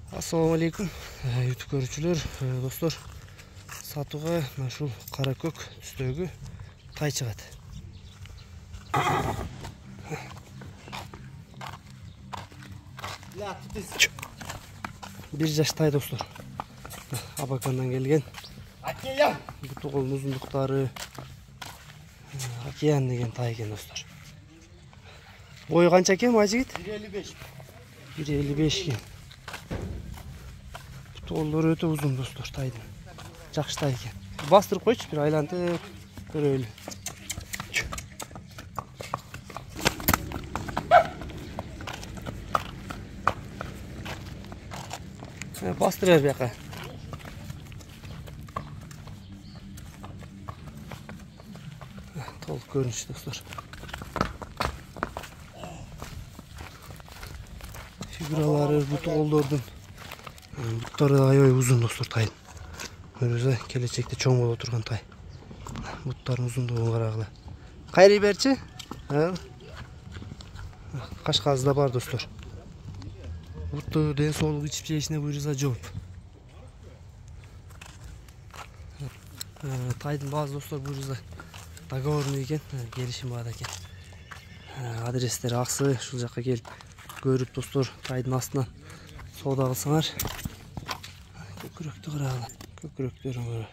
Assalamu alaikum YouTube көрүүчүлөр, достор. Сатууга ушул кара көк түстөгү тай чыгат. Бир жаш тай, достор. Абакандан келген. Буту колдун узундуктары океан деген тай экен, достор. Бою канча экен, мажигит? 1.55. 1.55 экен. Толлары өтө узун, достор, тайдын. Жакшы тай экен. Бастырып койчу, бир айлантып көрөлү. Бастыр бер бияка. Толук көрүнүш, достор. Фигуралары буту колдордун буттары аябай узун, достор, тайдын. Көрүңүздөр, келечекте чоң боло турган тай. Буттардын узундугун карагыла. Кайрый берчи? Кашказы да бар, достор. Бутту ден соолук ичип жешине буйруса жооп. Тайдын баасы, достор, буйруса договорный экен, келишим бар экен. Адрестер аксы, ушул жакка келип көрүп, достор, тайдын астынан соода кылсаңар. Көкүрөктү карагыла. Көкүрөктөрү